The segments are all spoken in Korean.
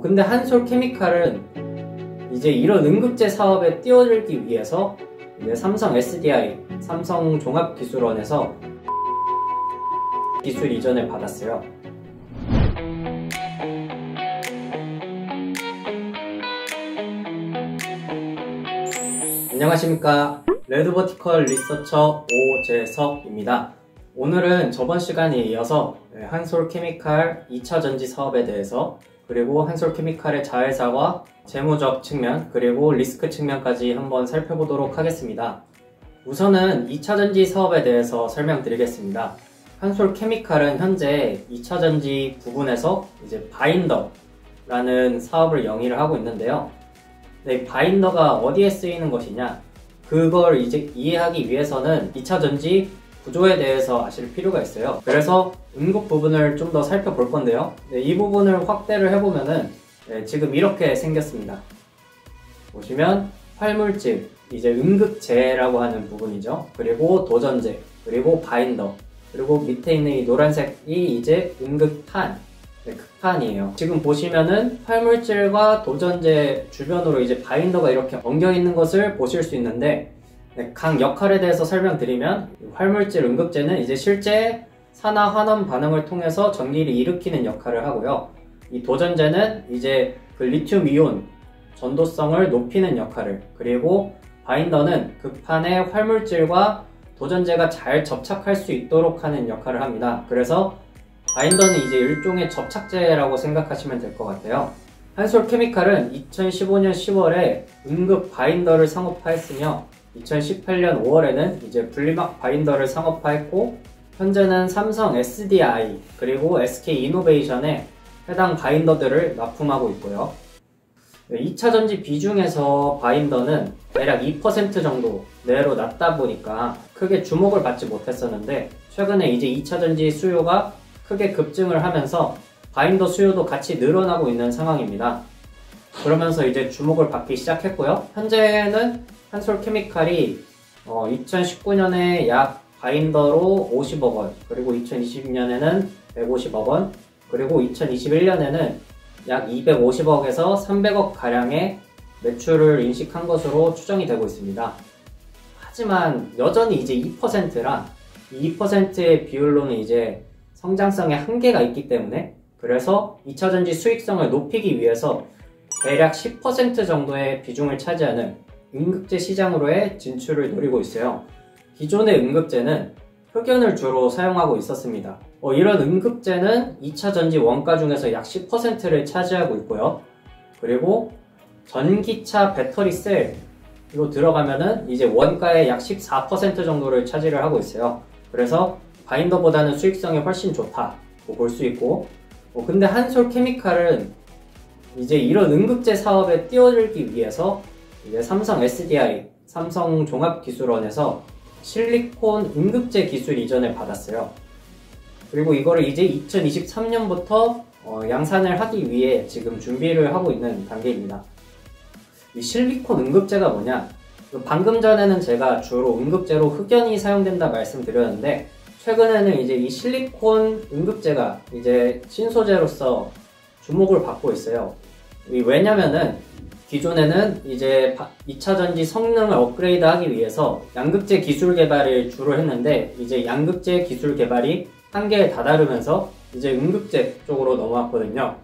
근데 한솔케미칼은 이제 이런 응급제 사업에 뛰어들기 위해서 이제 삼성 SDI, 삼성종합기술원에서 기술 이전을 받았어요. 안녕하십니까. 레드버티컬 리서처 오재석입니다. 오늘은 저번 시간에 이어서 한솔케미칼 2차 전지 사업에 대해서, 그리고 한솔케미칼의 자회사와 재무적 측면, 그리고 리스크 측면까지 한번 살펴보도록 하겠습니다. 우선은 2차 전지 사업에 대해서 설명드리겠습니다. 한솔케미칼은 현재 2차 전지 부분에서 이제 바인더라는 사업을 영위를 하고 있는데요. 이 바인더가 어디에 쓰이는 것이냐, 그걸 이제 이해하기 위해서는 2차 전지 구조에 대해서 아실 필요가 있어요. 그래서 응급 부분을 좀 더 살펴볼 건데요. 이 부분을 확대를 해보면은 지금 이렇게 생겼습니다. 보시면 활물질, 이제 응급제라고 하는 부분이죠. 그리고 도전제, 그리고 바인더, 그리고 밑에 있는 이 노란색이 이제 응급판, 극판이에요. 지금 보시면은 활물질과 도전제 주변으로 이제 바인더가 이렇게 엉겨 있는 것을 보실 수 있는데, 각 역할에 대해서 설명드리면, 활물질 응급제는 이제 실제 산화 환원 반응을 통해서 전기를 일으키는 역할을 하고요. 이 도전제는 이제 그 리튬 이온 전도성을 높이는 역할을, 그리고 바인더는 극판에 활물질과 도전제가 잘 접착할 수 있도록 하는 역할을 합니다. 그래서 바인더는 이제 일종의 접착제라고 생각하시면 될 것 같아요. 한솔케미칼은 2015년 10월에 응급 바인더를 상업화했으며 2018년 5월에는 이제 분리막 바인더를 상업화했고, 현재는 삼성 SDI 그리고 SK이노베이션에 해당 바인더들을 납품하고 있고요. 2차 전지 비중에서 바인더는 대략 2% 정도 내로 낮다 보니까 크게 주목을 받지 못했었는데, 최근에 이제 2차 전지 수요가 크게 급증을 하면서 바인더 수요도 같이 늘어나고 있는 상황입니다. 그러면서 이제 주목을 받기 시작했고요. 현재는 한솔케미칼이 2019년에 약 바인더로 50억 원, 그리고 2020년에는 150억 원, 그리고 2021년에는 약 250억에서 300억 가량의 매출을 인식한 것으로 추정이 되고 있습니다. 하지만 여전히 이제 2%라, 이 2%의 비율로는 이제 성장성에 한계가 있기 때문에, 그래서 2차 전지 수익성을 높이기 위해서 대략 10% 정도의 비중을 차지하는 응급제 시장으로의 진출을 노리고 있어요. 기존의 응급제는 흑연을 주로 사용하고 있었습니다. 이런 응급제는 2차 전지 원가 중에서 약 10%를 차지하고 있고요. 그리고 전기차 배터리 셀로 들어가면은 이제 원가의 약 14% 정도를 차지를 하고 있어요. 그래서 바인더보다는 수익성이 훨씬 좋다고 볼 수 있고, 근데 한솔케미칼은 이제 이런 응급제 사업에 뛰어들기 위해서 이제 삼성 SDI, 삼성종합기술원에서 실리콘 응급제 기술 이전을 받았어요. 그리고 이거를 이제 2023년부터 양산을 하기 위해 지금 준비를 하고 있는 단계입니다. 이 실리콘 응급제가 뭐냐? 방금 전에는 제가 주로 응급제로 흑연이 사용된다 말씀드렸는데, 최근에는 이제 이 실리콘 응급제가 이제 신소재로서 주목을 받고 있어요. 왜냐면은 기존에는 이제 2차 전지 성능을 업그레이드 하기 위해서 양극재 기술 개발을 주로 했는데, 이제 양극재 기술 개발이 한계에 다다르면서 이제 응급제 쪽으로 넘어왔거든요.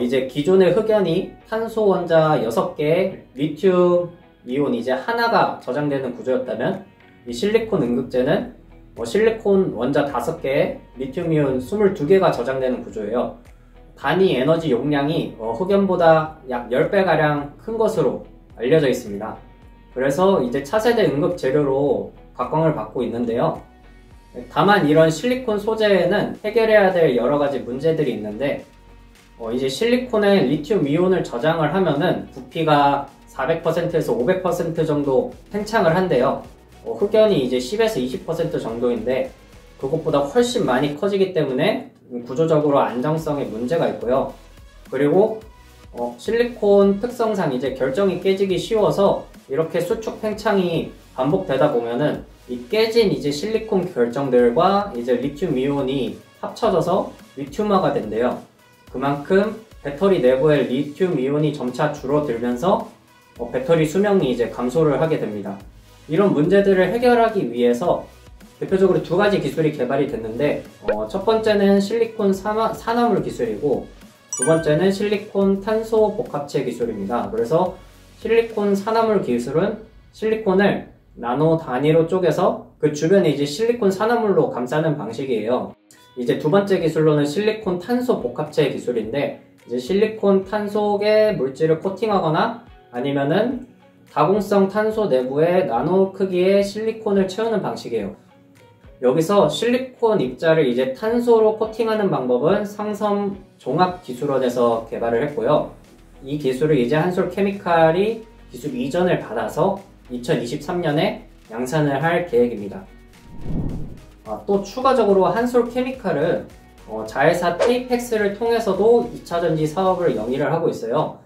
이제 기존의 흑연이 탄소 원자 6개에 리튬 이온 이제 하나가 저장되는 구조였다면, 이 실리콘 응급제는 실리콘 원자 5개에 리튬 이온 22개가 저장되는 구조예요. 단위 에너지 용량이 흑연보다 약 10배가량 큰 것으로 알려져 있습니다. 그래서 이제 차세대 응급 재료로 각광을 받고 있는데요. 다만 이런 실리콘 소재에는 해결해야 될 여러 가지 문제들이 있는데, 이제 실리콘에 리튬 이온을 저장을 하면은 부피가 400%에서 500% 정도 팽창을 한대요. 흑연이 이제 10에서 20% 정도인데, 그것보다 훨씬 많이 커지기 때문에 구조적으로 안정성에 문제가 있고요. 그리고 실리콘 특성상 이제 결정이 깨지기 쉬워서 이렇게 수축 팽창이 반복되다 보면은 이 깨진 이제 실리콘 결정들과 이제 리튬 이온이 합쳐져서 리튬화가 된대요. 그만큼 배터리 내부의 리튬 이온이 점차 줄어들면서 배터리 수명이 이제 감소를 하게 됩니다. 이런 문제들을 해결하기 위해서 대표적으로 두 가지 기술이 개발이 됐는데 첫 번째는 실리콘 산화물 기술이고 두 번째는 실리콘 탄소 복합체 기술입니다. 그래서 실리콘 산화물 기술은 실리콘을 나노 단위로 쪼개서 그 주변에 이제 실리콘 산화물로 감싸는 방식이에요. 이제 두 번째 기술로는 실리콘 탄소 복합체 기술인데 이제 실리콘 탄소에 물질을 코팅하거나 아니면은 다공성 탄소 내부에 나노 크기의 실리콘을 채우는 방식이에요. 여기서 실리콘 입자를 이제 탄소로 코팅하는 방법은 상섬 종합기술원에서 개발을 했고요. 이 기술을 이제 한솔케미칼이 기술 이전을 받아서 2023년에 양산을 할 계획입니다. 또 추가적으로 한솔케미칼은 자회사 테이펙스를 통해서도 2차전지 사업을 영위를 하고 있어요.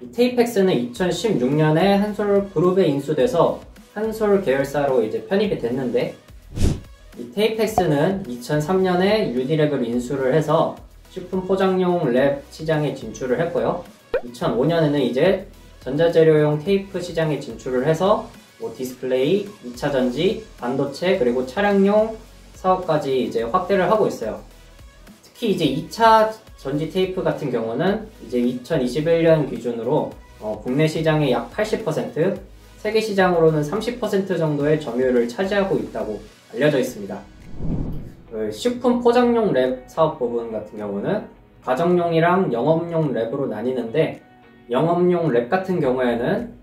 이 테이펙스는 2016년에 한솔 그룹에 인수돼서 한솔 계열사로 이제 편입이 됐는데 이 테이펙스는 2003년에 유니랩을 인수를 해서 식품 포장용 랩 시장에 진출을 했고요. 2005년에는 이제 전자재료용 테이프 시장에 진출을 해서 디스플레이, 2차전지, 반도체 그리고 차량용 사업까지 이제 확대를 하고 있어요. 특히 이제 2차 전지 테이프 같은 경우는 이제 2021년 기준으로 국내 시장의 약 80%, 세계 시장으로는 30% 정도의 점유율을 차지하고 있다고 알려져 있습니다. 식품 포장용 랩 사업 부분 같은 경우는 가정용이랑 영업용 랩으로 나뉘는데 영업용 랩 같은 경우에는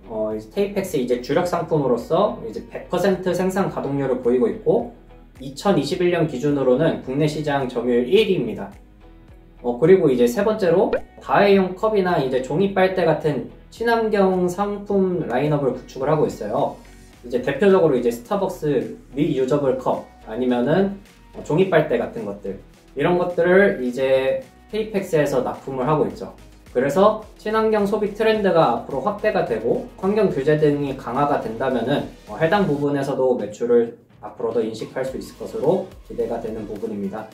테이펙스 이제 주력 상품으로서 이제 100% 생산 가동률을 보이고 있고 2021년 기준으로는 국내 시장 점유율 1위입니다. 그리고 이제 세 번째로 다회용 컵이나 이제 종이 빨대 같은 친환경 상품 라인업을 구축을 하고 있어요. 이제 대표적으로 이제 스타벅스 리유저블 컵 아니면은 종이 빨대 같은 것들 이런 것들을 이제 테이펙스에서 납품을 하고 있죠. 그래서 친환경 소비 트렌드가 앞으로 확대가 되고 환경 규제 등이 강화가 된다면은 해당 부분에서도 매출을 앞으로 더 인식할 수 있을 것으로 기대가 되는 부분입니다.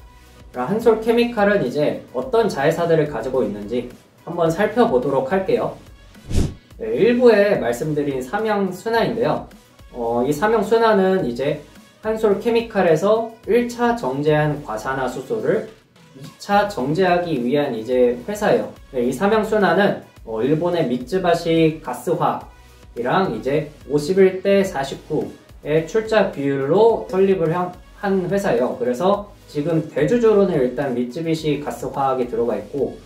한솔케미칼은 이제 어떤 자회사들을 가지고 있는지 한번 살펴보도록 할게요. 네, 일부에 말씀드린 삼형순환인데요. 이 삼형순환은 이제 한솔케미칼에서 1차 정제한 과산화수소를 2차 정제하기 위한 이제 회사예요. 네, 이 삼형순환은 일본의 미쯔바시 가스화학이랑 이제 51대 49의 출자 비율로 설립을 한 회사예요. 그래서 지금 대주주로는 일단 미쯔비시 가스화학이 들어가 있고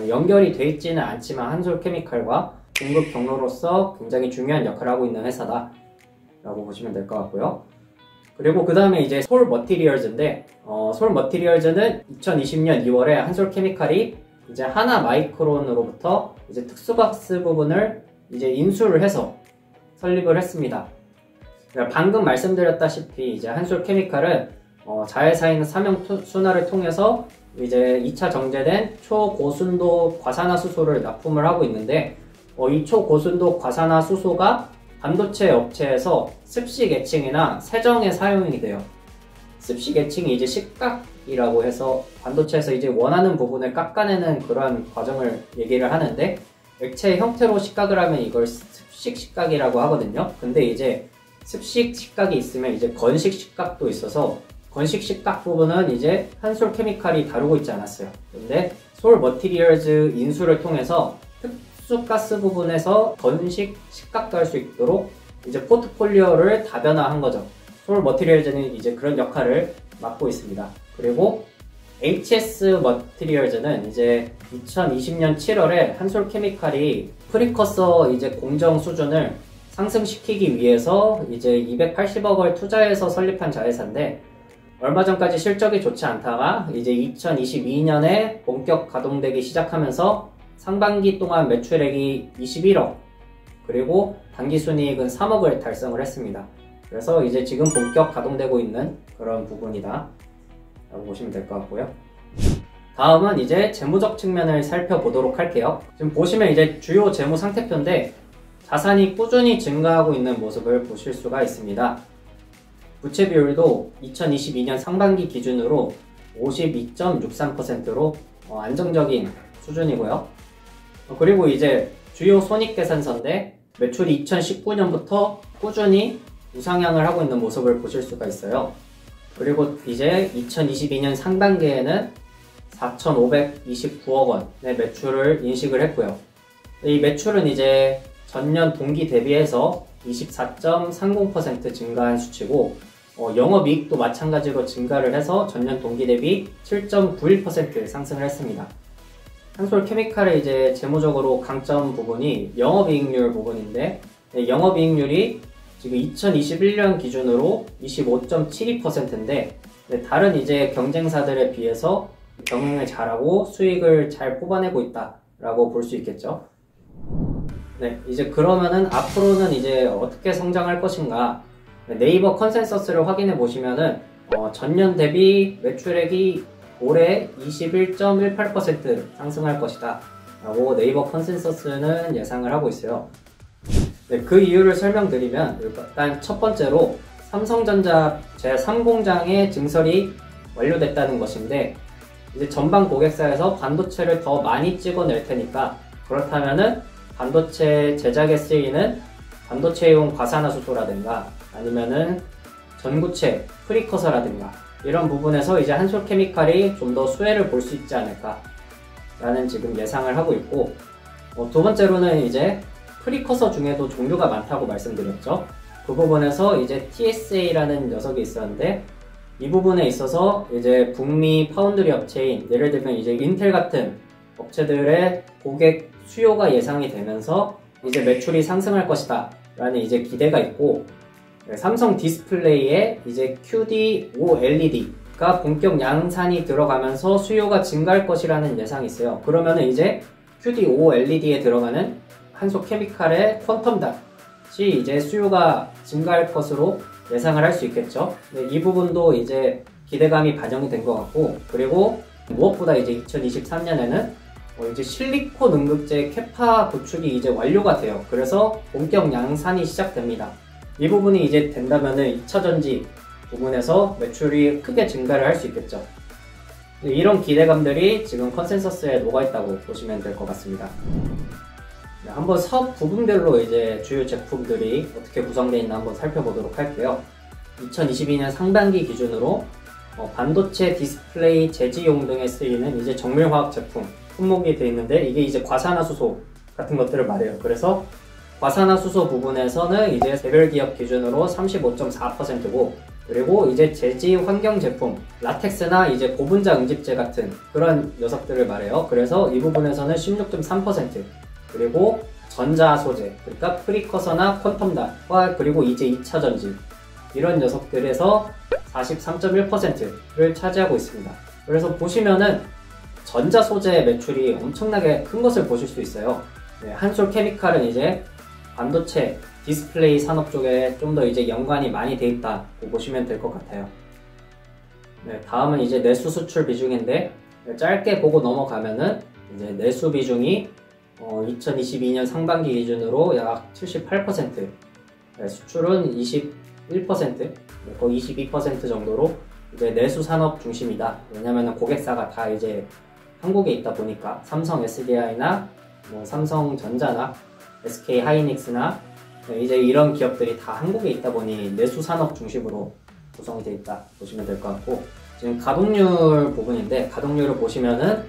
연결이 돼 있지는 않지만 한솔케미칼과 공급 경로로서 굉장히 중요한 역할을 하고 있는 회사다 라고 보시면 될 것 같고요. 그리고 그 다음에 이제 솔머티리얼즈인데 솔머티리얼즈는 2020년 2월에 한솔케미칼이 이제 하나마이크론으로부터 이제 특수박스 부분을 이제 인수를 해서 설립을 했습니다. 방금 말씀드렸다시피 이제 한솔케미칼은 자회사인 삼형순환을 통해서 이제 2차 정제된 초고순도 과산화수소를 납품을 하고 있는데 이 초고순도 과산화수소가 반도체 업체에서 습식 애칭이나 세정에 사용이 돼요. 습식 애칭이 이제 식각이라고 해서 반도체에서 이제 원하는 부분을 깎아내는 그런 과정을 얘기를 하는데 액체 형태로 식각을 하면 이걸 습식 식각이라고 하거든요. 근데 이제 습식 식각이 있으면 이제 건식 식각도 있어서 건식 식각 부분은 이제 한솔케미칼이 다루고 있지 않았어요. 근데 솔머티리얼즈 인수를 통해서 특수가스 부분에서 건식 식각도 할 수 있도록 이제 포트폴리오를 다변화한 거죠. 솔머티리얼즈는 이제 그런 역할을 맡고 있습니다. 그리고 HS 머티리얼즈는 이제 2020년 7월에 한솔케미칼이 프리커서 이제 공정 수준을 상승시키기 위해서 이제 280억 을 투자해서 설립한 자회사인데 얼마 전까지 실적이 좋지 않다가 이제 2022년에 본격 가동되기 시작하면서 상반기 동안 매출액이 21억 그리고 당기순이익은 3억을 달성을 했습니다. 그래서 이제 지금 본격 가동되고 있는 그런 부분이다 라고 보시면 될 것 같고요. 다음은 이제 재무적 측면을 살펴보도록 할게요. 지금 보시면 이제 주요 재무 상태표인데 자산이 꾸준히 증가하고 있는 모습을 보실 수가 있습니다. 부채 비율도 2022년 상반기 기준으로 52.63%로 안정적인 수준이고요. 그리고 이제 주요 손익계산서인데 매출이 2019년부터 꾸준히 우상향을 하고 있는 모습을 보실 수가 있어요. 그리고 이제 2022년 상반기에는 4,529억 원의 매출을 인식을 했고요. 이 매출은 이제 전년 동기 대비해서 24.30% 증가한 수치고, 영업이익도 마찬가지로 증가를 해서 전년 동기 대비 7.91% 상승을 했습니다. 한솔케미칼의 이제 재무적으로 강점 부분이 영업이익률 부분인데, 영업이익률이 지금 2021년 기준으로 25.72%인데, 다른 이제 경쟁사들에 비해서 경영을 잘하고 수익을 잘 뽑아내고 있다라고 볼 수 있겠죠. 네, 이제 그러면은 앞으로는 이제 어떻게 성장할 것인가? 네이버 컨센서스를 확인해 보시면은 전년 대비 매출액이 올해 21.18% 상승할 것이다 라고 네이버 컨센서스는 예상을 하고 있어요. 네, 그 이유를 설명드리면 일단 첫 번째로 삼성전자 제3공장의 증설이 완료됐다는 것인데, 이제 전방 고객사에서 반도체를 더 많이 찍어낼 테니까, 그렇다면은 반도체 제작에 쓰이는 반도체용 과산화수소라든가 아니면은 전구체, 프리커서라든가 이런 부분에서 이제 한솔케미칼이 좀 더 수혜를 볼 수 있지 않을까 라는 지금 예상을 하고 있고, 두 번째로는 이제 프리커서 중에도 종류가 많다고 말씀드렸죠. 그 부분에서 이제 TSA라는 녀석이 있었는데, 이 부분에 있어서 이제 북미 파운드리 업체인, 예를 들면 이제 인텔 같은 업체들의 고객 수요가 예상이 되면서 이제 매출이 상승할 것이다 라는 이제 기대가 있고, 삼성 디스플레이에 이제 QD OLED가 본격 양산이 들어가면서 수요가 증가할 것이라는 예상이 있어요. 그러면은 이제 QD OLED에 들어가는 한솔케미칼의 퀀텀닷이 이제 수요가 증가할 것으로 예상을 할 수 있겠죠. 이 부분도 이제 기대감이 반영이 된 것 같고, 그리고 무엇보다 이제 2023년에는 이제 실리콘 응급제 캐파 구축이 이제 완료가 돼요. 그래서 본격 양산이 시작됩니다. 이 부분이 이제 된다면은 2차전지 부분에서 매출이 크게 증가를 할 수 있겠죠. 이런 기대감들이 지금 컨센서스에 녹아있다고 보시면 될 것 같습니다. 한번 사업 부분별로 이제 주요 제품들이 어떻게 구성되어 있나 한번 살펴보도록 할게요. 2022년 상반기 기준으로 반도체 디스플레이 제지용 등에 쓰이는 이제 정밀화학 제품 품목이 되어 있는데, 이게 이제 과산화수소 같은 것들을 말해요. 그래서 과산화수소 부분에서는 이제 개별 기업 기준으로 35.4%고, 그리고 이제 제지 환경 제품, 라텍스나 이제 고분자 응집제 같은 그런 녀석들을 말해요. 그래서 이 부분에서는 16.3%, 그리고 전자 소재, 그러니까 프리커서나 퀀텀닷과 그리고 이제 2차전지 이런 녀석들에서 43.1%를 차지하고 있습니다. 그래서 보시면은 전자 소재 매출이 엄청나게 큰 것을 보실 수 있어요. 한솔케미칼은 이제 반도체, 디스플레이 산업 쪽에 좀 더 이제 연관이 많이 돼 있다고 보시면 될 것 같아요. 다음은 이제 내수 수출 비중인데, 짧게 보고 넘어가면은 이제 내수 비중이 2022년 상반기 기준으로 약 78%, 수출은 21%, 거의 22% 정도로 이제 내수 산업 중심이다. 왜냐면은 고객사가 다 이제 한국에 있다 보니까 삼성 SDI나 삼성전자나 SK 하이닉스나 이제 이런 기업들이 다 한국에 있다 보니 내수 산업 중심으로 구성이 되어 있다 보시면 될 것 같고, 지금 가동률 부분인데, 가동률을 보시면은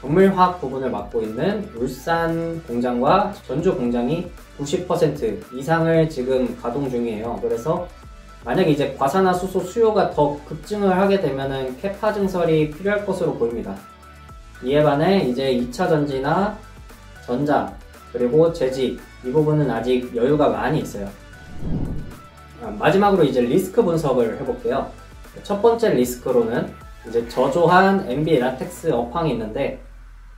정밀화학 부분을 맡고 있는 울산 공장과 전주 공장이 90% 이상을 지금 가동 중이에요. 그래서 만약에 이제 과산화수소 수요가 더 급증을 하게 되면은 캐파 증설이 필요할 것으로 보입니다. 이에 반해 이제 2차전지나 전자, 그리고 제지, 이 부분은 아직 여유가 많이 있어요. 마지막으로 이제 리스크 분석을 해볼게요. 첫 번째 리스크로는 이제 저조한 NB 라텍스 업황이 있는데,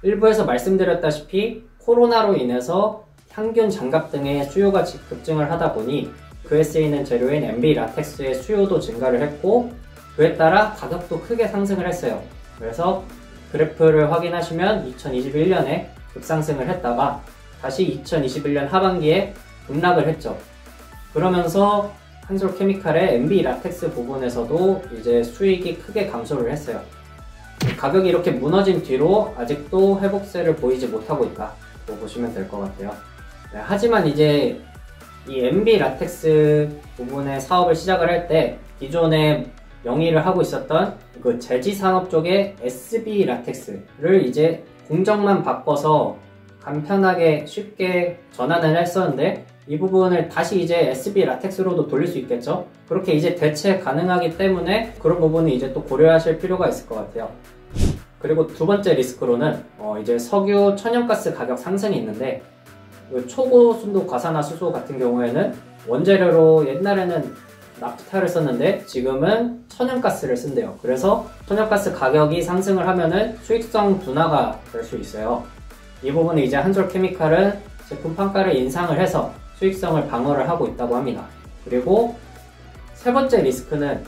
일부에서 말씀드렸다시피 코로나로 인해서 향균 장갑 등의 수요가 급증을 하다 보니 그에 쓰이는 재료인 NB 라텍스의 수요도 증가를 했고, 그에 따라 가격도 크게 상승을 했어요. 그래서 그래프를 확인하시면 2021년에 급상승을 했다가 다시 2021년 하반기에 급락을 했죠. 그러면서 한솔케미칼의 NB 라텍스 부분에서도 이제 수익이 크게 감소를 했어요. 가격이 이렇게 무너진 뒤로 아직도 회복세를 보이지 못하고 있다. 보시면 될 것 같아요. 네, 하지만 이제 이 MB 라텍스 부분의 사업을 시작을 할 때 기존에 영위를 하고 있었던 그 제지 산업 쪽의 SB 라텍스를 이제 공정만 바꿔서 간편하게 쉽게 전환을 했었는데, 이 부분을 다시 이제 SB 라텍스로도 돌릴 수 있겠죠? 그렇게 이제 대체 가능하기 때문에 그런 부분은 이제 또 고려하실 필요가 있을 것 같아요. 그리고 두 번째 리스크로는 이제 석유 천연가스 가격 상승이 있는데, 초고순도 과산화수소 같은 경우에는 원재료로 옛날에는 나프타를 썼는데 지금은 천연가스를 쓴대요. 그래서 천연가스 가격이 상승을 하면은 수익성 둔화가 될 수 있어요. 이 부분은 이제 한솔케미칼은 제품 판가를 인상을 해서 수익성을 방어를 하고 있다고 합니다. 그리고 세 번째 리스크는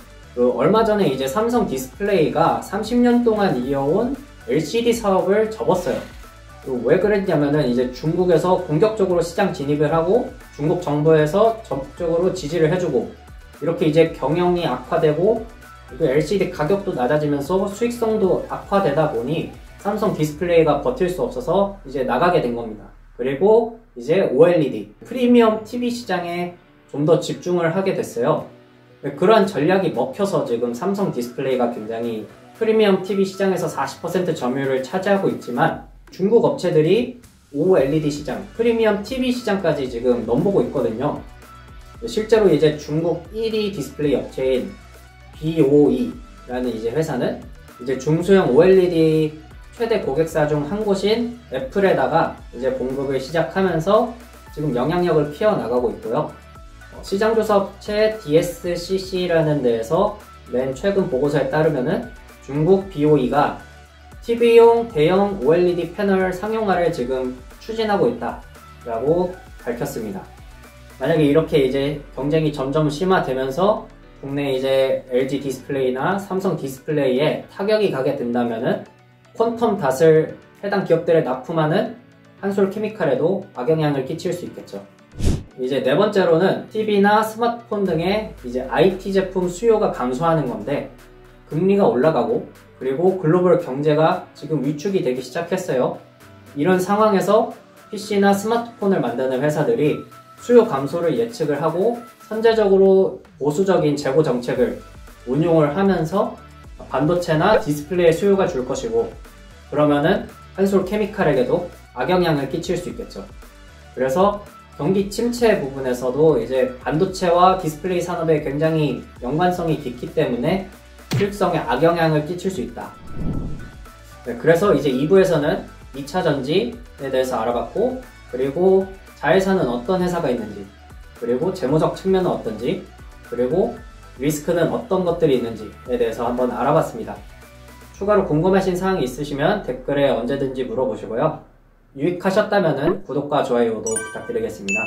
얼마 전에 이제 삼성 디스플레이가 30년 동안 이어온 LCD 사업을 접었어요. 왜 그랬냐면은 이제 중국에서 공격적으로 시장 진입을 하고 중국 정부에서 적극적으로 지지를 해주고, 이렇게 이제 경영이 악화되고 LCD 가격도 낮아지면서 수익성도 악화되다 보니 삼성 디스플레이가 버틸 수 없어서 이제 나가게 된 겁니다. 그리고 이제 OLED, 프리미엄 TV 시장에 좀 더 집중을 하게 됐어요. 그러한 전략이 먹혀서 지금 삼성 디스플레이가 굉장히 프리미엄 TV 시장에서 40% 점유율을 차지하고 있지만, 중국 업체들이 OLED 시장, 프리미엄 TV 시장까지 지금 넘보고 있거든요. 실제로 이제 중국 1위 디스플레이 업체인 BOE라는 이제 회사는 이제 중소형 OLED 최대 고객사 중 한 곳인 애플에다가 이제 공급을 시작하면서 지금 영향력을 키워나가고 있고요. 시장조사 업체 DSCC라는 데에서 낸 최근 보고서에 따르면은 중국 BOE가 TV용 대형 OLED 패널 상용화를 지금 추진하고 있다라고 밝혔습니다. 만약에 이렇게 이제 경쟁이 점점 심화되면서 국내 이제 LG 디스플레이나 삼성 디스플레이에 타격이 가게 된다면은 퀀텀 닷을 해당 기업들에 납품하는 한솔케미칼에도 악영향을 끼칠 수 있겠죠. 이제 네 번째로는 TV나 스마트폰 등의 이제 IT 제품 수요가 감소하는 건데, 금리가 올라가고 그리고 글로벌 경제가 지금 위축이 되기 시작했어요. 이런 상황에서 PC나 스마트폰을 만드는 회사들이 수요 감소를 예측을 하고 선제적으로 보수적인 재고 정책을 운용을 하면서 반도체나 디스플레이의 수요가 줄 것이고, 그러면은 한솔케미칼에게도 악영향을 끼칠 수 있겠죠. 그래서 경기 침체 부분에서도 이제 반도체와 디스플레이 산업에 굉장히 연관성이 깊기 때문에 수익성에 악영향을 끼칠 수 있다. 네, 그래서 이제 2부에서는 2차 전지에 대해서 알아봤고, 그리고 자회사는 어떤 회사가 있는지, 그리고 재무적 측면은 어떤지, 그리고 리스크는 어떤 것들이 있는지에 대해서 한번 알아봤습니다. 추가로 궁금하신 사항이 있으시면 댓글에 언제든지 물어보시고요. 유익하셨다면 구독과 좋아요도 부탁드리겠습니다.